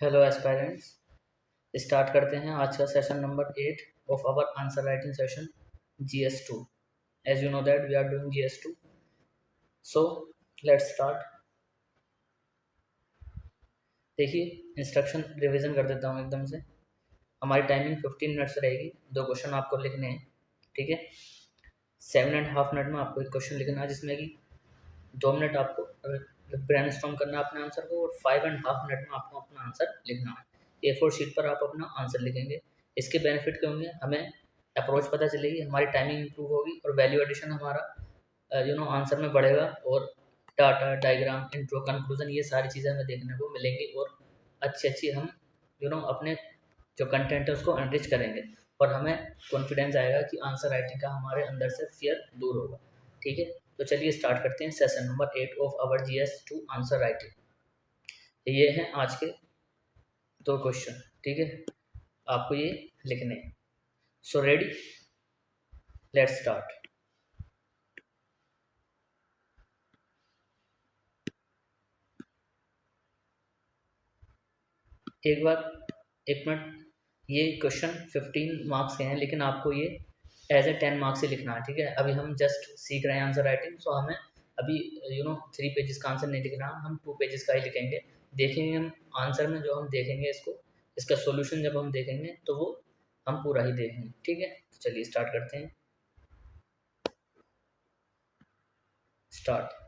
Hello aspirants. Start करते हैं आज का session number 8 of our answer writing session GS2। As you know that we are doing GS2, so let's start. देखिए, instruction revision कर देता हूँ एकदम से। हमारी टाइमिंग 15 मिनट्स रहेगी। 2 क्वेश्चन आपको लिखने हैं, ठीक है। 7.5 मिनट में आपको एक क्वेश्चन लिखना है, जिसमें कि 2 मिनट आपको ब्रेनस्टॉर्म करना है अपने आंसर को, और 5.5 मिनट में आपको अपना आंसर लिखना है। A4 शीट पर आप अपना आंसर लिखेंगे। इसके बेनिफिट क्या होंगे? हमें अप्रोच पता चलेगी, हमारी टाइमिंग इंप्रूव होगी, और वैल्यू एडिशन हमारा आंसर में बढ़ेगा, और डाटा, डायग्राम, इंट्रो, कंक्लूजन, ये सारी चीज़ें हमें देखने को मिलेंगी, और अच्छी अच्छी हम अपने जो कंटेंट है उसको एनरिच करेंगे, और हमें कॉन्फिडेंस आएगा कि आंसर राइटिंग का हमारे अंदर से फियर दूर होगा। ठीक है, तो चलिए स्टार्ट करते हैं session number 8 of our GS2 answer writing. ये हैं आज के 2 क्वेश्चन, ठीक है। आपको ये लिखने हैं। So ready, let's start. एक बार, एक मिनट। ये क्वेश्चन 15 मार्क्स के हैं, लेकिन आपको ये एज ए 10 मार्क्स से लिखना है, ठीक है। अभी हम जस्ट सीख रहे हैं आंसर राइटिंग, सो हमें अभी 3 पेजेस का आंसर नहीं लिखना, हम 2 पेजेस का ही लिखेंगे। देखेंगे हम आंसर में, जो हम देखेंगे इसको, इसका सॉल्यूशन जब हम देखेंगे तो वो हम पूरा ही देखेंगे, ठीक है। तो चलिए स्टार्ट करते हैं। Start.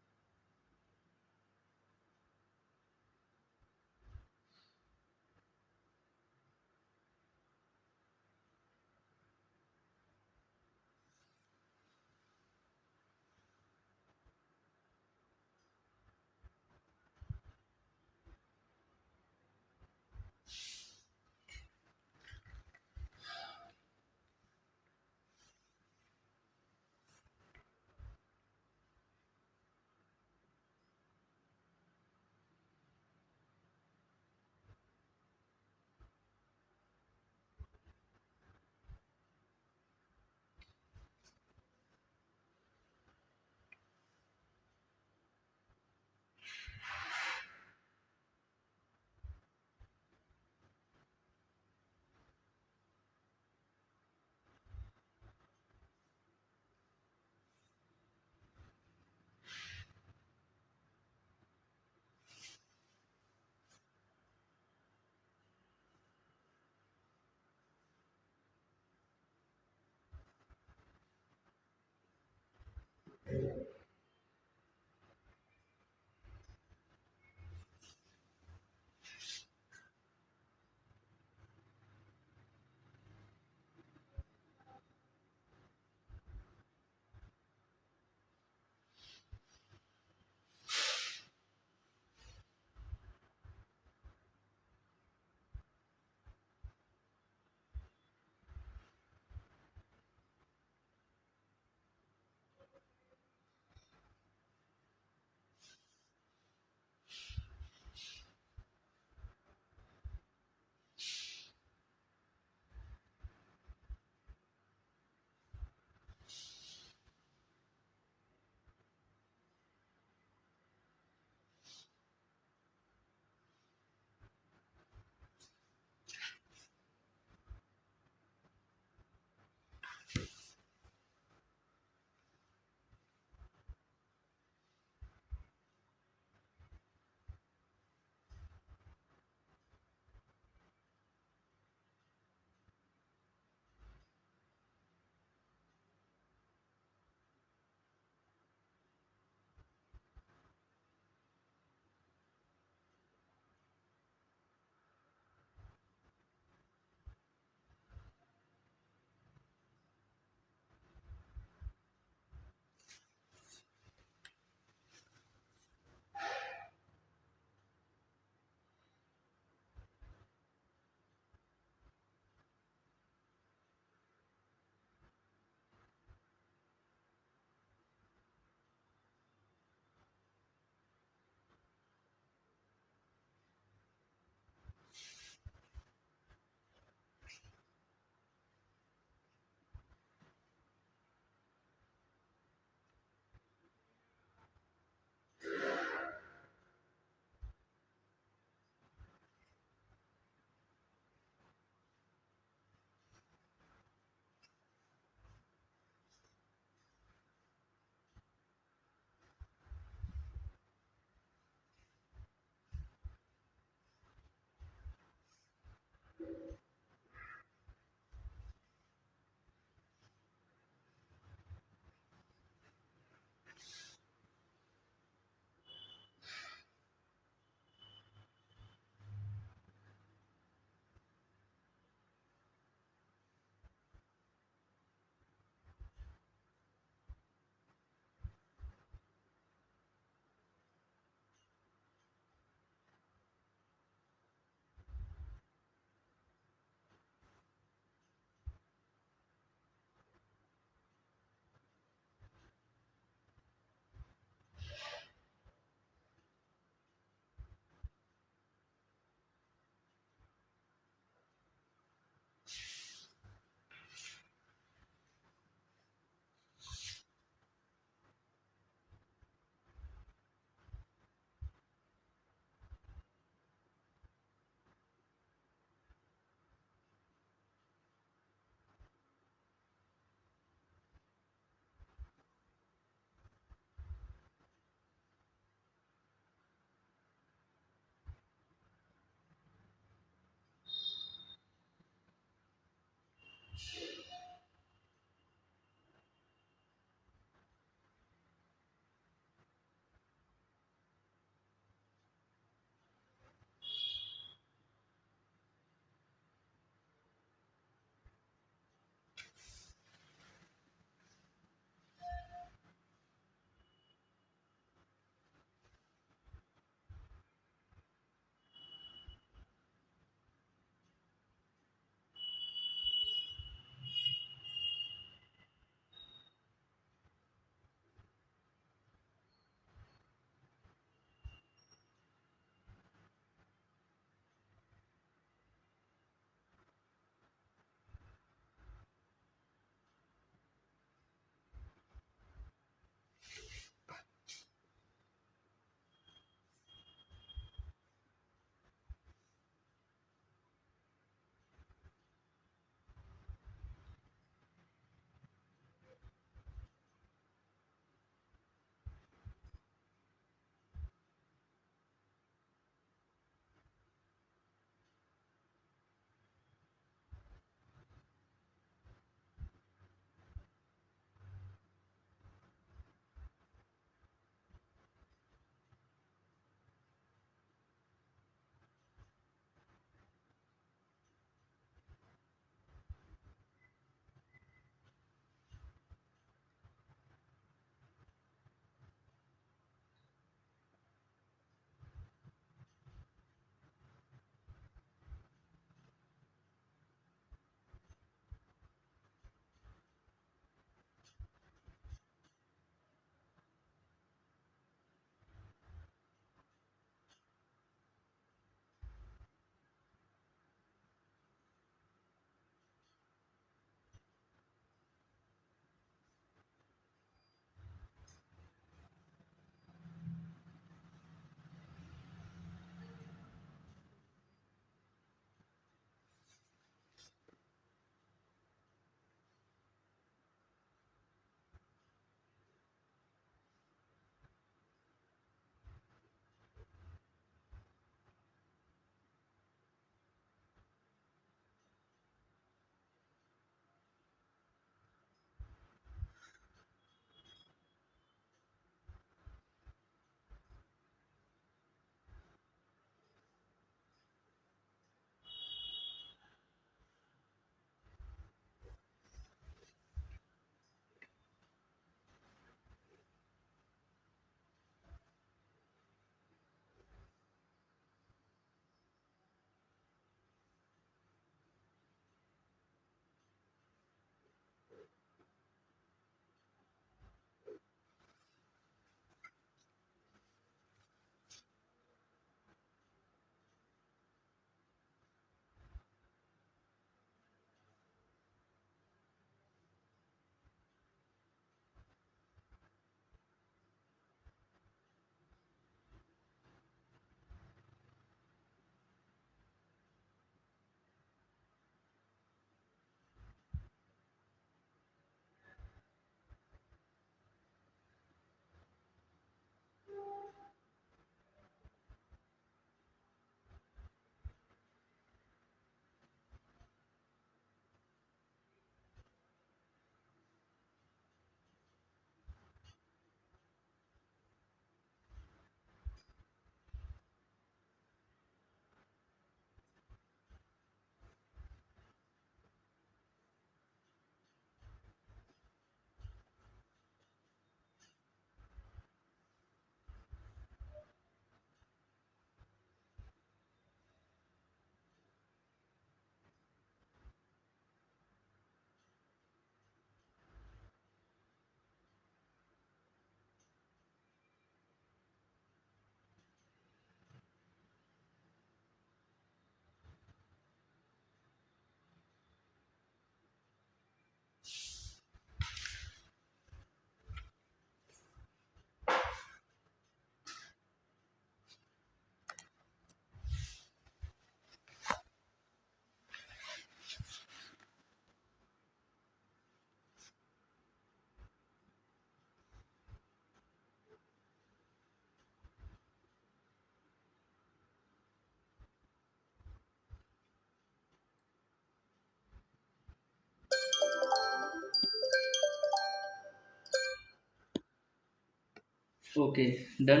Okay, done.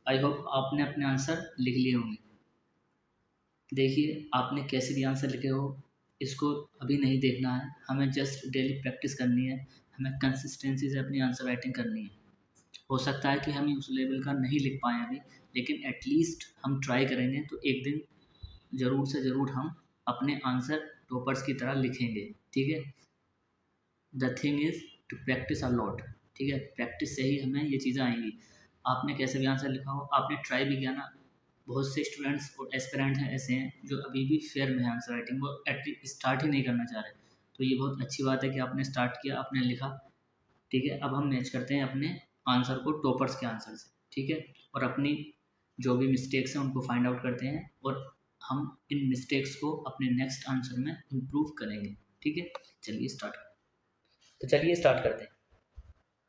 I hope आपने अपने आंसर लिख लिए होंगे। देखिए आपने कैसे भी आंसर लिखे हो, इसको अभी नहीं देखना है, हमें जस्ट डेली प्रैक्टिस करनी है, हमें कंसिस्टेंसी से अपनी आंसर राइटिंग करनी है। हो सकता है कि हम उस लेवल का नहीं लिख पाएँ अभी, लेकिन एटलीस्ट हम ट्राई करेंगे तो एक दिन ज़रूर से ज़रूर हम अपने आंसर टॉपर्स की तरह लिखेंगे। ठीक है, the thing is to practise a lot. ठीक है, प्रैक्टिस से ही हमें ये चीज़ें आएंगी। आपने कैसे भी आंसर लिखा हो, आपने ट्राई भी किया ना। बहुत से स्टूडेंट्स और एस्पिरेंट हैं ऐसे हैं जो अभी भी फेयर में है आंसर राइटिंग, वो एटलीस्ट स्टार्ट ही नहीं करना चाह रहे। तो ये बहुत अच्छी बात है कि आपने स्टार्ट किया, आपने लिखा। ठीक है, अब हम मैच करते हैं अपने आंसर को टॉपर्स के आंसर से। ठीक है, और अपनी जो भी मिस्टेक्स हैं उनको फाइंड आउट करते हैं और हम इन मिस्टेक्स को अपने नेक्स्ट आंसर में इम्प्रूव करेंगे। ठीक है, चलिए स्टार्ट। तो चलिए स्टार्ट करते हैं।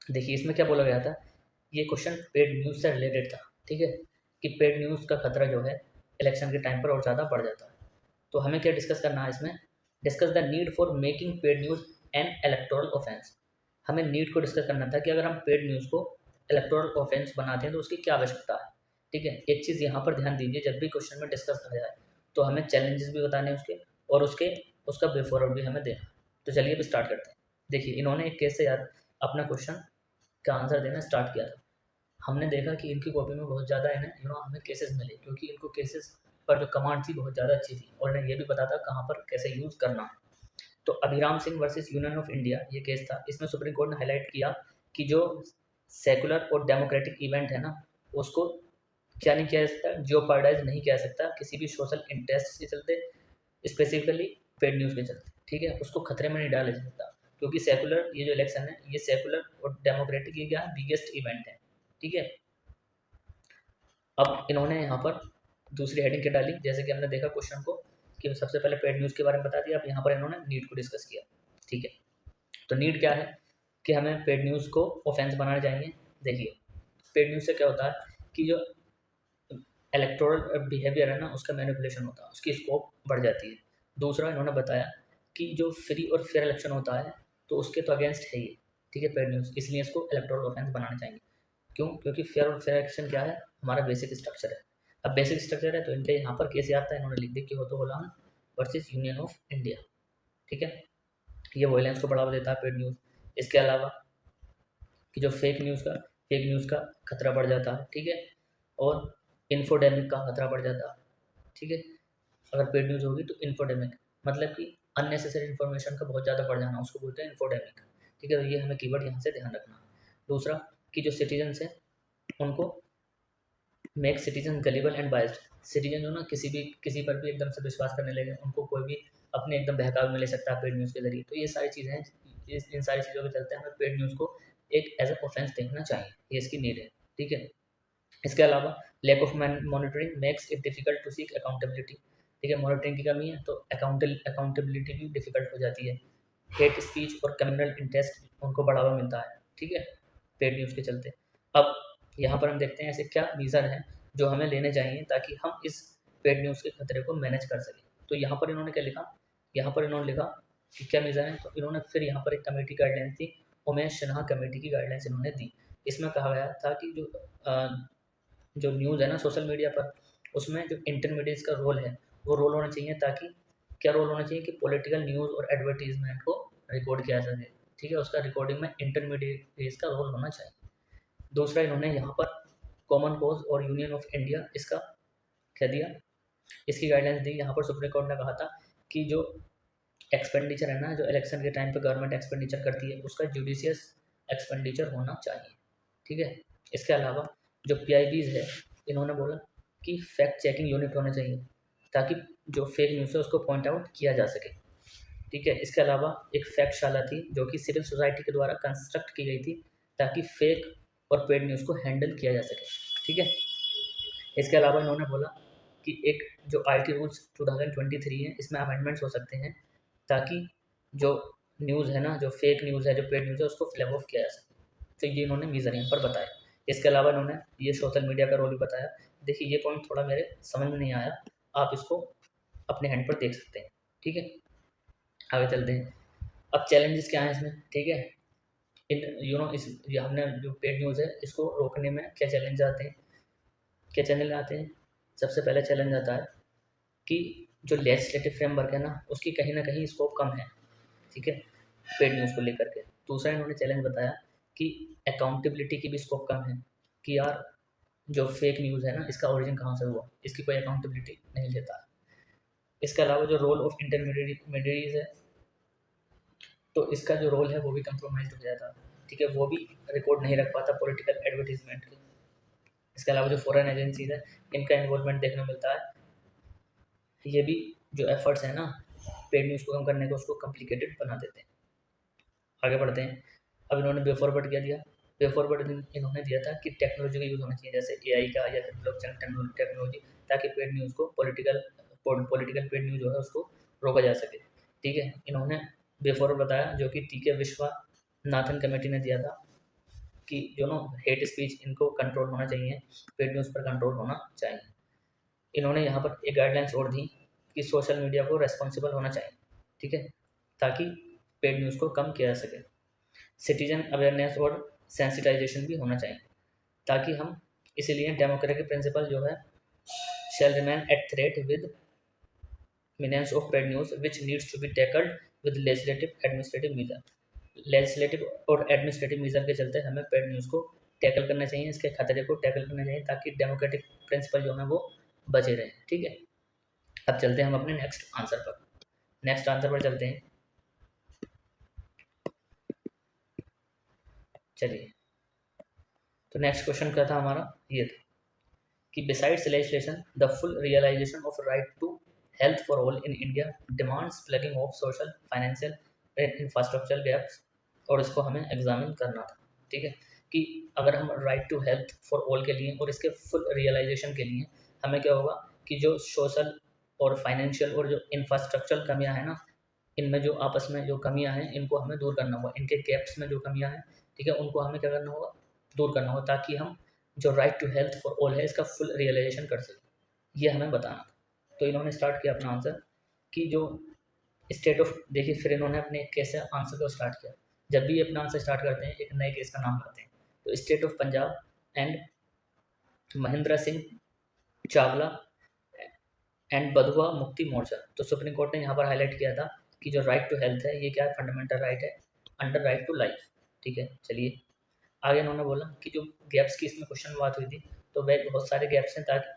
देखिए इसमें क्या बोला गया था, ये क्वेश्चन पेड न्यूज़ से रिलेटेड था। ठीक है, कि पेड न्यूज़ का खतरा जो है इलेक्शन के टाइम पर और ज़्यादा बढ़ जाता है। तो हमें क्या डिस्कस करना है इसमें, discuss the need for making paid news N electoral offence. हमें नीड को डिस्कस करना था कि अगर हम पेड न्यूज़ को इलेक्टोरल ऑफेंस बनाते हैं तो उसकी क्या आवश्यकता है। ठीक है, एक चीज़ यहाँ पर ध्यान दीजिए, जब भी क्वेश्चन में डिस्कस करा जाए तो हमें चैलेंजेस भी बताने हैं उसके, और उसका वे फॉरवर्ड भी हमें देना। तो चलिए अब स्टार्ट करते हैं। देखिए इन्होंने एक केस से यार अपना क्वेश्चन का आंसर देना स्टार्ट किया था। हमने देखा कि इनकी कॉपी में बहुत ज़्यादा इन्हें हमें केसेस मिले, क्योंकि इनको केसेस पर जो कमांड थी बहुत ज़्यादा अच्छी थी और इन्हें ये भी पता था कहाँ पर कैसे यूज़ करना है। तो Abhiram Singh versus union of India ये केस था। इसमें सुप्रीम कोर्ट ने हाईलाइट किया कि जो सेकुलर और डेमोक्रेटिक इवेंट है ना, उसको क्या नहीं किया जा सकता, जियोपार्डाइज नहीं किया जा सकता किसी भी सोशल इंटरेस्ट के चलते, स्पेसिफिकली पेड न्यूज़ के चलते। ठीक है, उसको खतरे में नहीं डाला जा सकता, क्योंकि सेकुलर ये जो इलेक्शन है ये सेकुलर और डेमोक्रेटिक ये क्या है, बिगेस्ट इवेंट है। ठीक है, अब इन्होंने यहाँ पर दूसरी हेडिंग क्या डाली, जैसे कि हमने देखा क्वेश्चन को कि सबसे पहले पेड न्यूज़ के बारे में बता दिया, अब यहाँ पर इन्होंने नीड को डिस्कस किया। ठीक है, तो नीड क्या है कि हमें पेड न्यूज़ को ऑफेंस बनाना चाहिए। देखिए पेड न्यूज़ से क्या होता है कि जो इलेक्टोरल बिहेवियर है ना उसका मैनिपुलेशन होता है, उसकी स्कोप बढ़ जाती है। दूसरा इन्होंने बताया कि जो फ्री और फेयर इलेक्शन होता है तो उसके तो अगेंस्ट है ये। ठीक है, पेड न्यूज़, इसलिए इसको इलेक्टोरल ऑफेंस बनाना चाहिए। क्यों, क्योंकि फेयर और फेयर इलेक्शन क्या है, हमारा बेसिक स्ट्रक्चर है। अब बेसिक स्ट्रक्चर है तो इनके यहाँ पर केस आता है, इन्होंने लिख दी कि हो तो होलान वर्सेस यूनियन ऑफ इंडिया। ठीक है, ये वॉयलेंस को बढ़ावा देता है पेड न्यूज़। इसके अलावा कि जो फेक न्यूज़ का खतरा बढ़ जाता है। ठीक है, और इन्फोडेमिक का खतरा बढ़ जाता है। ठीक है, अगर पेड न्यूज़ होगी तो इन्फोडेमिक मतलब कि अननेसेसरी इन्फॉर्मेशन का बहुत ज़्यादा बढ़ जाना, उसको बोलते हैं इन्फोडेमिक। ठीक है, तो ये हमें कीवर्ड यहाँ से ध्यान रखना। दूसरा कि जो सिटीजन्स हैं उनको make citizen gullible and biased. Citizen जो ना किसी पर भी एकदम से विश्वास करने लगे, उनको कोई भी अपने एकदम बहकावे में ले सकता है पेड न्यूज़ के जरिए। तो ये सारी चीज़ें हैं, इन सारी चीज़ों के चलते हमें पेड न्यूज़ को एक एज अ ऑफेंस देखना चाहिए, ये इसकी नीड है। ठीक है, इसके अलावा lack of monitoring makes it difficult to seek accountability. ठीक है, मॉनिटरिंग की कमी है तो अकाउंटेबिलिटी भी डिफिकल्ट हो जाती है। हेट स्पीच और कम्युनल इंटरेस्ट उनको बढ़ावा मिलता है। ठीक है, पेड न्यूज़ के चलते। अब यहाँ पर हम देखते हैं ऐसे क्या रीज़न हैं जो हमें लेने चाहिए ताकि हम इस पेड न्यूज़ के खतरे को मैनेज कर सकें। तो यहाँ पर इन्होंने क्या लिखा, यहाँ पर इन्होंने लिखा कि क्या रीज़न है, तो इन्होंने फिर यहाँ पर एक कमेटी गाइडलाइंस थी, उमेश सिन्हा कमेटी की गाइडलाइंस इन्होंने दी। इसमें कहा गया था कि जो न्यूज़ है ना सोशल मीडिया पर, उसमें जो इंटरमीडिएट्स का रोल है वो रोल होना चाहिए, ताकि क्या रोल होना चाहिए कि पॉलिटिकल न्यूज़ और एडवर्टीजमेंट को रिकॉर्ड किया जा सके। ठीक है, उसका रिकॉर्डिंग में इंटरमीडिएट्स का रोल होना चाहिए। दूसरा इन्होंने यहाँ पर कॉमन कॉज और यूनियन ऑफ इंडिया इसका कह दिया, इसकी गाइडलाइंस दी। यहाँ पर सुप्रीम कोर्ट ने कहा था कि जो एक्सपेंडिचर है ना, जो इलेक्शन के टाइम पे गवर्नमेंट एक्सपेंडिचर करती है उसका जुडिशियस एक्सपेंडिचर होना चाहिए। ठीक है, इसके अलावा जो PIBs है, इन्होंने बोला कि फैक्ट चेकिंग यूनिट होने चाहिए ताकि जो फेक न्यूज़ है उसको पॉइंट आउट किया जा सके। ठीक है, इसके अलावा एक फैक्टशाला थी जो कि सिविल सोसाइटी के द्वारा कंस्ट्रक्ट की गई थी ताकि फेक और पेड न्यूज़ को हैंडल किया जा सके। ठीक है, इसके अलावा इन्होंने बोला कि एक जो IT रूल्स 2023 है इसमें अमेंडमेंट्स हो सकते हैं ताकि जो न्यूज़ है ना, जो फेक न्यूज़ है, जो पेड न्यूज़ है, उसको फ्लैग ऑफ किया जा सके। तो ये इन्होंने मीज़र यहाँ पर बताया। इसके अलावा इन्होंने ये सोशल मीडिया का रोल भी बताया। देखिए ये पॉइंट थोड़ा मेरे समझ में नहीं आया, आप इसको अपने हैंड पर देख सकते हैं। ठीक है, आगे चलते हैं। अब चैलेंजेस क्या हैं इसमें। ठीक है, इन इस ये हमने जो पेड न्यूज़ है इसको रोकने में क्या चैलेंज आते हैं, क्या चैलेंज आते हैं। सबसे पहला चैलेंज आता है कि जो लेजिस्लेटिव फ्रेमवर्क है ना उसकी कहीं ना कहीं स्कोप कम है, ठीक है, पेड न्यूज़ को लेकर के। दूसरा इन्होंने चैलेंज बताया कि अकाउंटेबिलिटी की भी स्कोप कम है, कि यार जो फेक न्यूज़ है ना इसका ओरिजिन कहाँ से हुआ, इसकी कोई अकाउंटेबिलिटी नहीं लेता। इसके अलावा जो रोल ऑफ इंटरमीडिएटरीज है तो इसका जो रोल है वो भी कंप्रोमाइज हो जाता, ठीक है, वो भी रिकॉर्ड नहीं रख पाता पॉलिटिकल एडवर्टीजमेंट के। इसके अलावा जो फॉरेन एजेंसीज है इनका इन्वॉल्वमेंट देखने को मिलता है, ये भी जो एफर्ट्स हैं ना पेड न्यूज़ को कम करने को उसको कॉम्प्लिकेटेड बना देते हैं। आगे बढ़ते हैं। अब इन्होंने वे फॉरवर्ड क्या दिया, वे फॉरवर्ड इन्होंने दिया था कि टेक्नोलॉजी का यूज़ होना चाहिए, जैसे एआई का या फिर ब्लॉकचेन टेक्नोलॉजी, ताकि पेड न्यूज़ को पॉलिटिकल पेड न्यूज़ जो है उसको रोका जा सके, ठीक है। इन्होंने वे फॉरवर्ड बताया जो कि टी के विश्वनाथन कमेटी ने दिया था कि जो नो हेट स्पीच इनको कंट्रोल होना चाहिए, पेड न्यूज़ पर कंट्रोल होना चाहिए। इन्होंने यहाँ पर एक गाइडलाइंस और दी कि सोशल मीडिया को रेस्पॉन्सिबल होना चाहिए, ठीक है, ताकि पेड न्यूज़ को कम किया जा सके। सिटीजन अवेयरनेस और सेंसिटाइजेशन भी होना चाहिए, ताकि हम इसीलिए डेमोक्रेटिक प्रिंसिपल जो है shall remain at threat with meanings of paid news which needs to be tackled with administrative measure. Legislative और एडमिनिस्ट्रेटिव मीजर के चलते हमें पेड न्यूज़ को टैकल करना चाहिए, इसके खतरे को टैकल करना चाहिए, ताकि डेमोक्रेटिक प्रिंसिपल जो है वो बचे रहें, ठीक है। अब चलते हैं हम अपने नेक्स्ट आंसर पर चलते हैं। चलिए, तो नेक्स्ट क्वेश्चन क्या था हमारा, ये था कि besides legislation the full realisation of right to health for all in India demands plugging of social financial and infrastructural gaps, और इसको हमें एग्जामिन करना था, ठीक है, कि अगर हम right to health for all के लिए और इसके फुल रियलाइजेशन के लिए हमें क्या होगा कि जो सोशल और फाइनेंशियल और जो इंफ्रास्ट्रक्चरल कमियां हैं ना, इनमें जो आपस में जो कमियां हैं इनको हमें दूर करना होगा, इनके गैप्स में जो कमियां हैं, ठीक है, उनको हमें क्या करना होगा, दूर करना होगा, ताकि हम जो right to health for all है इसका फुल रियलाइजेशन कर सकें, ये हमें बताना था। तो इन्होंने स्टार्ट किया अपना आंसर कि जो स्टेट ऑफ, देखिए फिर इन्होंने अपने कैसे आंसर को स्टार्ट किया, जब भी अपना आंसर स्टार्ट करते हैं एक नए केस का नाम लाते हैं, तो state of Punjab and Mahendra Singh Chawla and Bandhua Mukti Morcha. तो सुप्रीम कोर्ट ने यहाँ पर हाईलाइट किया था कि जो राइट टू हेल्थ है ये क्या है, फंडामेंटल राइट है अंडर राइट टू लाइफ, ठीक है। चलिए आगे इन्होंने बोला कि जो गैप्स की इसमें क्वेश्चन में बात हुई थी, तो वह बहुत सारे गैप्स हैं, ताकि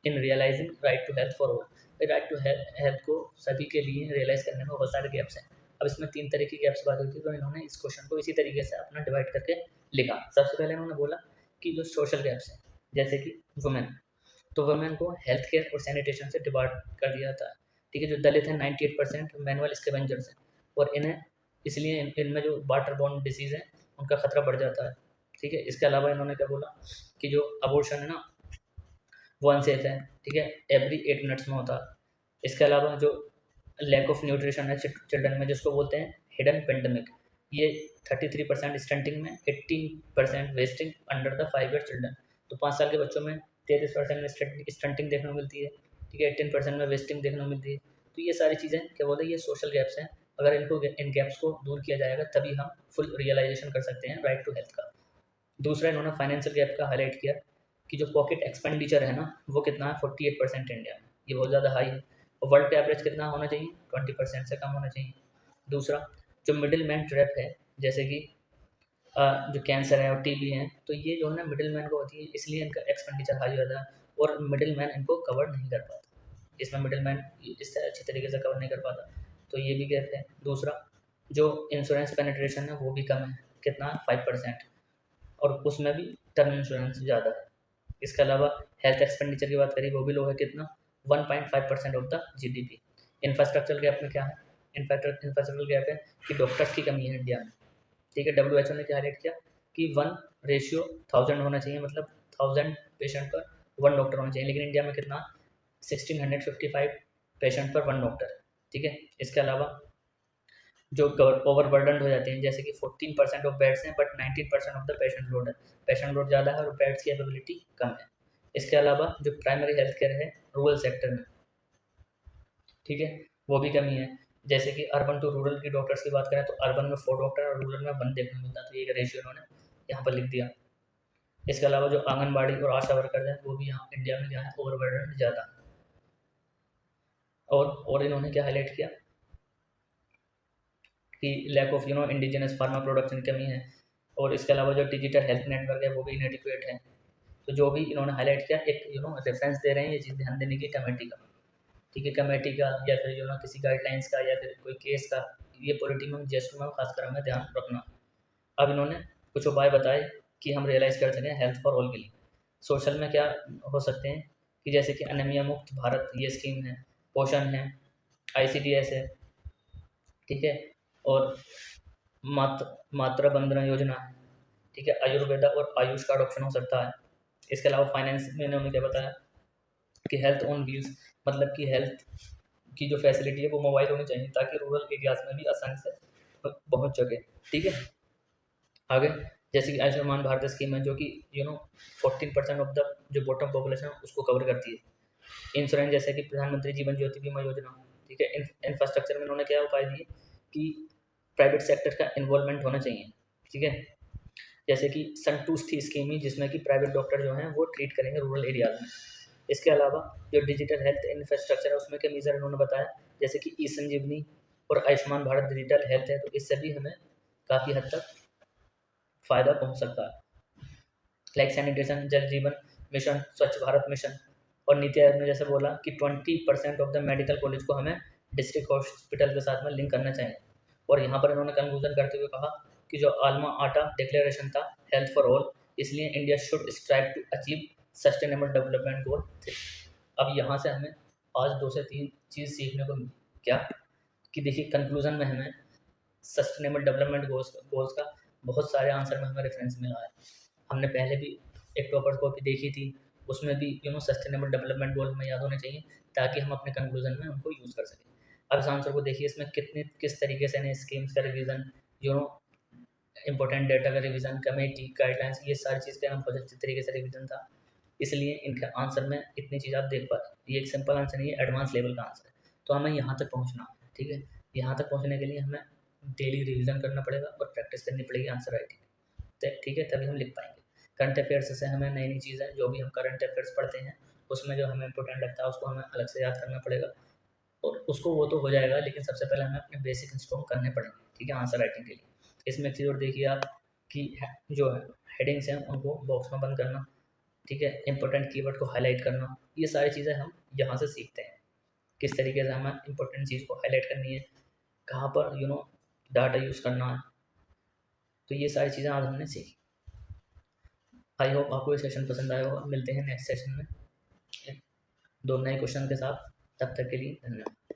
in realising right to health for all, right to health को सभी के लिए रियलाइज़ करने में बहुत सारे गैप्स हैं। अब इसमें 3 तरह की गैप्स बात हुई थी, तो इन्होंने इस क्वेश्चन को इसी तरीके से अपना डिवाइड करके लिखा। सबसे पहले इन्होंने बोला कि जो सोशल गैप्स हैं, जैसे कि वुमेन, तो वुमेन को हेल्थ केयर और सैनिटेशन से डिवाइड कर दिया था, ठीक है। जो दलित हैं 98% मैनुअल स्कैवेंजर्स हैं, और इन्हें इसलिए इनमें जो वाटर बॉर्न डिसीज़ हैं उनका खतरा बढ़ जाता है, ठीक है। इसके अलावा इन्होंने क्या बोला कि जो अबॉर्शन है ना वो अनसेफ है, ठीक है, एवरी 8 मिनट्स में होता है। इसके अलावा जो लैक ऑफ न्यूट्रिशन है चिल्ड्रन में, जिसको बोलते हैं हिडन पेंडेमिक, ये 33% स्टंटिंग में, 18% wasting under the 5 year children. तो 5 साल के बच्चों में 33% में स्टंटिंग देखने को मिलती है, ठीक है, 18% में वेस्टिंग देखने को मिलती है। तो ये सारी चीज़ें क्या बोलते हैं, ये सोशल गैप्स हैं। अगर इन गैप्स को दूर किया जाएगा तभी हम फुल रियलाइजेशन कर सकते हैं राइट टू हेल्थ का। दूसरा इन्होंने फाइनेंशियल गैप का हाईलाइट किया कि जो पॉकेट एक्सपेंडिचर है ना वो कितना है, 48% इंडिया में, ये बहुत ज़्यादा हाई है। और वर्ल्ड पे एवरेज कितना होना चाहिए, 20% से कम होना चाहिए। दूसरा जो मिडिल मैन ट्रैप है, जैसे कि जो कैंसर है और टीबी है, तो ये जो है ना मिडिल मैन को होती है, इसलिए इनका एक्सपेंडिचर हाई होता है और मिडिल मैन इनको कवर नहीं कर पाता, इसमें मिडिल मैन इससे अच्छी तरीके से कवर नहीं कर पाता, तो ये भी गैप है। दूसरा जो इंश्योरेंस पेनिट्रेशन है वो भी कम है, कितना 5%, और उसमें भी टर्म इंश्योरेंस ज़्यादा है। इसके अलावा हेल्थ एक्सपेंडिचर की बात करें वो भी लो है, कितना 1.5% of the GDP. Infrastructure gap में क्या है, इंफ्रास्ट्रक्चर गैप है कि डॉक्टर्स की कमी है इंडिया में, ठीक है। WHO ने क्या हाईलाइट किया कि 1:1000 होना चाहिए, मतलब 1000 पेशेंट पर 1 डॉक्टर होना चाहिए, लेकिन इंडिया में कितना 1655 पेशेंट पर 1 डॉक्टर, ठीक है। इसके अलावा जो ओवरबर्डन हो जाते हैं, जैसे कि 14% ऑफ बेड्स हैं but 19% of the patient load है, पेशेंट लोड ज़्यादा है और बेड्स की अवेलेबिलिटी कम है। इसके अलावा जो प्राइमरी हेल्थ केयर है रूरल सेक्टर में, ठीक है, वो भी कमी है। जैसे कि अर्बन टू रूरल की डॉक्टर्स की बात करें तो अर्बन में 4 डॉक्टर और रूरल में 1 देखने को मिलता है, तो ये रेशियो इन्होंने यहाँ पर लिख दिया। इसके अलावा जो आंगनबाड़ी और आशा वर्कर हैं वो भी यहाँ इंडिया में क्या है, ओवरबर्डन ज़्यादा है। और इन्होंने क्या हाईलाइट किया कि lack of indigenous pharma production की कमी है, और इसके अलावा जो डिजिटल हेल्थ नेटवर्क है वो भी इनएडिक्वेट है। तो जो भी इन्होंने हाईलाइट किया, एक रेफरेंस दे रहे हैं, ये चीज़ ध्यान देने की कमेटी का, ठीक है, कमेटी का या फिर किसी गाइडलाइंस का या फिर कोई केस का, ये पॉलिटी में जेस्ट में खासकर हमें ध्यान रखना। अब इन्होंने कुछ उपाय बताए कि हम रियलाइज़ कर सकें हेल्थ फॉर ऑल के लिए। सोशल में क्या हो सकते हैं कि जैसे कि अनिमिया मुक्त भारत ये स्कीम है, पोषण है, ICDS है, ठीक है, और मातृ वंदना योजना है, ठीक है, आयुर्वेदा और आयुष कार्ड ऑप्शन हो सकता है। इसके अलावा फाइनेंस में इन्होंने क्या बताया कि हेल्थ ऑन व्हील्स, मतलब कि हेल्थ की जो फैसिलिटी है वो मोबाइल होनी चाहिए ताकि रूरल एरियाज में भी आसानी से पहुंच सके, ठीक है। आगे जैसे कि आयुष्मान भारत स्कीम है जो कि 14% ऑफ द जो बॉटम पॉपुलेशन है उसको कवर करती है। इंश्योरेंस जैसे कि प्रधानमंत्री जीवन ज्योति बीमा योजना, ठीक है। इंफ्रास्ट्रक्चर में उन्होंने क्या उपाय दिए कि प्राइवेट सेक्टर का इन्वॉल्वमेंट होना चाहिए, ठीक है। जैसे कि संतुष्टि स्कीम ही जिसमें कि प्राइवेट डॉक्टर जो हैं वो ट्रीट करेंगे रूरल एरियाज में। इसके अलावा जो डिजिटल हेल्थ इंफ्रास्ट्रक्चर है उसमें क्या मीजर इन्होंने बताया, जैसे कि ई-संजीवनी और आयुष्मान भारत डिजिटल हेल्थ है, तो इससे भी हमें काफ़ी हद तक फ़ायदा पहुंच सकता है। लाइक सैनिटेशन, जल जीवन मिशन, स्वच्छ भारत मिशन, और नीति आयोग ने जैसे बोला कि 20% ऑफ द मेडिकल कॉलेज को हमें डिस्ट्रिक्ट हॉस्पिटल के साथ में लिंक करना चाहिए। और यहाँ पर इन्होंने कंक्लूजन करते हुए कहा कि जो आलमा आटा डिक्लेरेशन था हेल्थ फॉर ऑल, इसलिए India should strive to achieve sustainable development goal थे। अब यहाँ से हमें आज 2 से 3 चीज़ सीखने को मिली, क्या कि देखिए कंक्लूजन में हमें सस्टेनेबल डेवलपमेंट गोल्स का बहुत सारे आंसर में हमें रेफरेंस मिला है। हमने पहले भी एक टॉपर कॉपी देखी थी, उसमें भी सस्टेनेबल डेवलपमेंट गोल हमें याद होने चाहिए ताकि हम अपने कंक्लूजन में उनको यूज़ कर सकें। अब इस आंसर को देखिए, इसमें किस तरीके से नए स्कीम्स का रिवीजन, इंपॉर्टेंट डेटा का रिवीजन, कमेटी गाइडलाइंस, ये सारी चीज़ का बहुत अच्छे तरीके से रिवीजन था, इसलिए इनके आंसर में इतनी चीज़ आप देख पा रहे। ये एक सिंपल आंसर नहीं है, एडवांस लेवल का आंसर है। तो हमें यहाँ तक पहुँचना, ठीक है, यहाँ तक पहुँचने के लिए हमें डेली रिवीजन करना पड़ेगा और प्रैक्टिस करनी पड़ेगी आंसर राइटिंग, ठीक है, तभी हम लिख पाएंगे। करंट अफेयर्स से हमें नई नई चीज़ें, जो भी हम करंट अफेयर्स पढ़ते हैं उसमें जो हमें इंपॉर्टेंट लगता है उसको हमें अलग से याद करना पड़ेगा, और उसको वो तो हो जाएगा, लेकिन सबसे पहले हमें अपने बेसिक इंस्ट्रॉल करने पड़ेंगे, ठीक है, आंसर राइटिंग के लिए। इसमें एक चीज़ और देखिए आप कि जो हेडिंग्स हैं उनको बॉक्स में बंद करना, ठीक है, इंपॉर्टेंट कीवर्ड को हाईलाइट करना, ये सारी चीज़ें हम यहाँ से सीखते हैं किस तरीके से हमें इंपॉर्टेंट चीज़ को हाईलाइट करनी है, कहाँ पर डाटा यूज़ करना है। तो ये सारी चीज़ें आज हमने सीखी। आई होप आपको ये सेशन पसंद आया होगा। मिलते हैं नेक्स्ट सेशन में 2 नए क्वेश्चन के साथ, तब तक के लिए धन्यवाद।